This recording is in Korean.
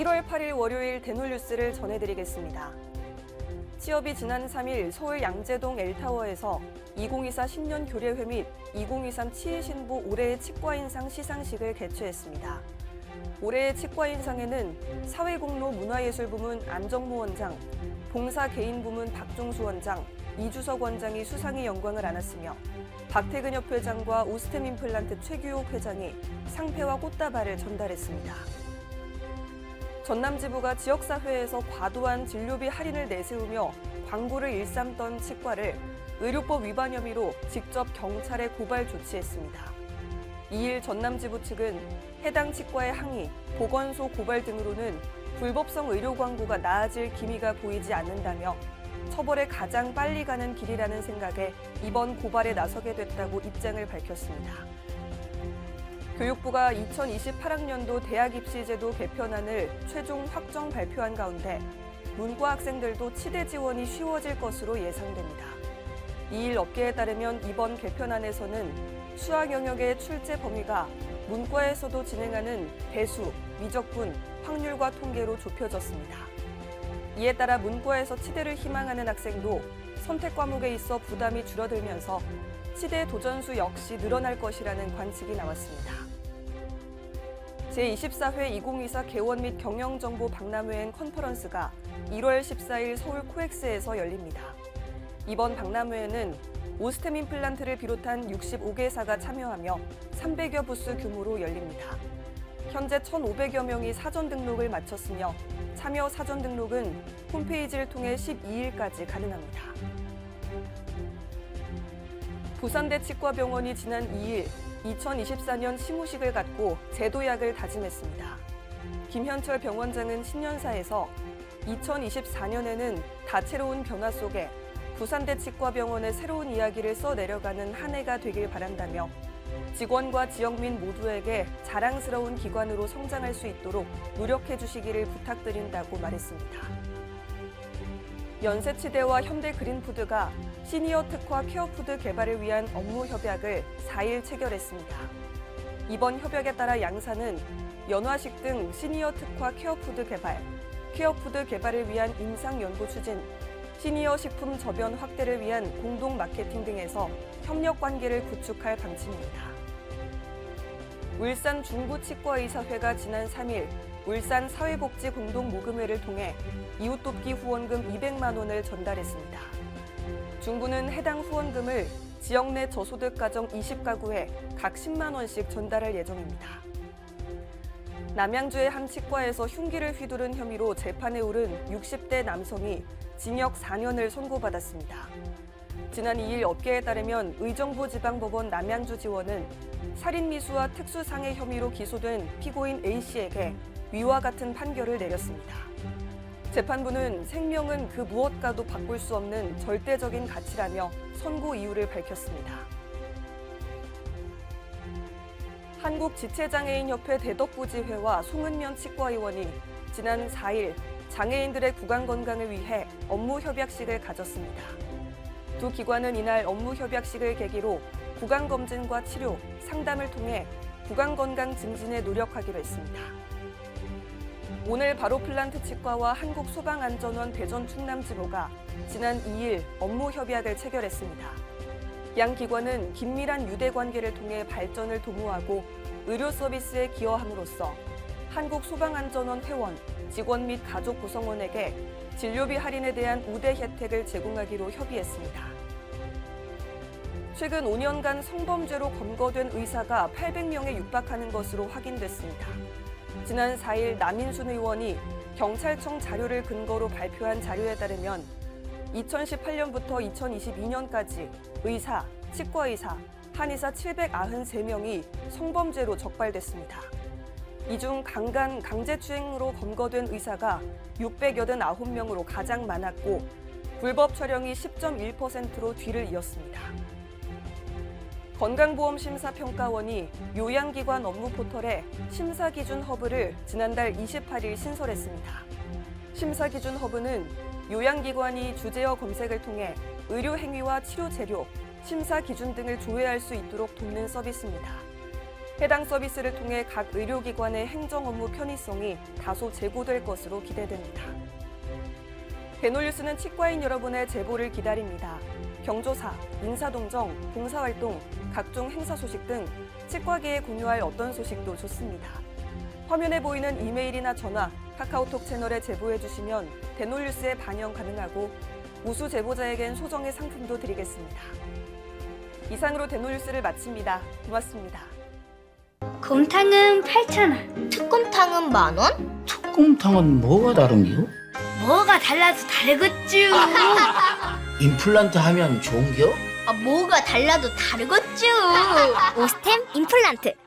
1월 8일 월요일 대놀뉴스를 전해드리겠습니다. 취업이 지난 3일 서울 양재동 L타워에서 2024 신년 교례회 및 2023 치의신부 올해의 치과인상 시상식을 개최했습니다. 올해의 치과인상에는 사회공로 문화예술부문 안정모 원장, 봉사개인부문 박종수 원장, 이주석 원장이 수상의 영광을 안았으며 박태근협 회장과 오스템 임플란트 최규옥 회장이 상패와 꽃다발을 전달했습니다. 전남지부가 지역사회에서 과도한 진료비 할인을 내세우며 광고를 일삼던 치과를 의료법 위반 혐의로 직접 경찰에 고발 조치했습니다. 2일 전남지부 측은 해당 치과의 항의, 보건소 고발 등으로는 불법성 의료 광고가 나아질 기미가 보이지 않는다며 처벌에 가장 빨리 가는 길이라는 생각에 이번 고발에 나서게 됐다고 입장을 밝혔습니다. 교육부가 2028학년도 대학 입시 제도 개편안을 최종 확정 발표한 가운데 문과 학생들도 치대 지원이 쉬워질 것으로 예상됩니다. 이일 업계에 따르면 이번 개편안에서는 수학 영역의 출제 범위가 문과에서도 진행하는 배수, 미적분, 확률과 통계로 좁혀졌습니다. 이에 따라 문과에서 치대를 희망하는 학생도 선택 과목에 있어 부담이 줄어들면서 치대 도전수 역시 늘어날 것이라는 관측이 나왔습니다. 제24회 2024 개원 및 경영정보 박람회엔 컨퍼런스가 1월 14일 서울 코엑스에서 열립니다. 이번 박람회에는 오스템 임플란트를 비롯한 65개사가 참여하며 300여 부스 규모로 열립니다. 현재 1,500여 명이 사전 등록을 마쳤으며 참여 사전 등록은 홈페이지를 통해 12일까지 가능합니다. 부산대 치과병원이 지난 2일 2024년 시무식을 갖고 제도약을 다짐했습니다. 김현철 병원장은 신년사에서 2024년에는 다채로운 변화 속에 부산대 치과병원의 새로운 이야기를 써내려가는 한 해가 되길 바란다며 직원과 지역민 모두에게 자랑스러운 기관으로 성장할 수 있도록 노력해 주시기를 부탁드린다고 말했습니다. 연세치대와 현대그린푸드가 시니어 특화 케어푸드 개발을 위한 업무 협약을 4일 체결했습니다. 이번 협약에 따라 양사는 연화식 등 시니어 특화 케어푸드 개발, 케어푸드 개발을 위한 임상 연구 추진, 시니어 식품 저변 확대를 위한 공동 마케팅 등에서 협력 관계를 구축할 방침입니다. 울산 중부치과의사회가 지난 3일 울산 사회복지공동모금회를 통해 이웃돕기 후원금 200만 원을 전달했습니다. 중부는 해당 후원금을 지역 내 저소득 가정 20가구에 각 10만 원씩 전달할 예정입니다. 남양주의 한 치과에서 흉기를 휘두른 혐의로 재판에 오른 60대 남성이 징역 4년을 선고받았습니다. 지난 2일 업계에 따르면 의정부지방법원 남양주지원은 살인미수와 특수상해 혐의로 기소된 피고인 A씨에게 위와 같은 판결을 내렸습니다. 재판부는 생명은 그 무엇과도 바꿀 수 없는 절대적인 가치라며 선고 이유를 밝혔습니다. 한국지체장애인협회 대덕구지회와 송은면 치과의원이 지난 4일 장애인들의 구강 건강을 위해 업무 협약식을 가졌습니다. 두 기관은 이날 업무 협약식을 계기로 구강 검진과 치료, 상담을 통해 구강 건강 증진에 노력하기로 했습니다. 오늘 바로플란트 치과와 한국소방안전원 대전 충남지부가 지난 2일 업무 협약을 체결했습니다. 양 기관은 긴밀한 유대 관계를 통해 발전을 도모하고 의료 서비스에 기여함으로써 한국소방안전원 회원, 직원 및 가족 구성원에게 진료비 할인에 대한 우대 혜택을 제공하기로 협의했습니다. 최근 5년간 성범죄로 검거된 의사가 800명에 육박하는 것으로 확인됐습니다. 지난 4일 남인순 의원이 경찰청 자료를 근거로 발표한 자료에 따르면 2018년부터 2022년까지 의사, 치과의사, 한의사 793명이 성범죄로 적발됐습니다. 이 중 강간, 강제추행으로 검거된 의사가 689명으로 가장 많았고 불법 촬영이 10.1%로 뒤를 이었습니다. 건강보험심사평가원이 요양기관 업무 포털에 심사기준 허브를 지난달 28일 신설했습니다. 심사기준 허브는 요양기관이 주제어 검색을 통해 의료행위와 치료재료, 심사기준 등을 조회할 수 있도록 돕는 서비스입니다. 해당 서비스를 통해 각 의료기관의 행정 업무 편의성이 다소 제고될 것으로 기대됩니다. 대놀뉴스는 치과인 여러분의 제보를 기다립니다. 경조사, 인사동정, 봉사활동, 각종 행사 소식 등 치과계에 공유할 어떤 소식도 좋습니다. 화면에 보이는 이메일이나 전화, 카카오톡 채널에 제보해 주시면 대놀뉴스에 반영 가능하고 우수 제보자에겐 소정의 상품도 드리겠습니다. 이상으로 대놀뉴스를 마칩니다. 고맙습니다. 곰탕은 8,000원. 특곰탕은 10,000원? 특곰탕은 뭐가 다른겨? 뭐가 달라도 다르겠쥬. 임플란트 하면 좋은겨? 뭐가 달라도 다르겠죠. 오스템 임플란트.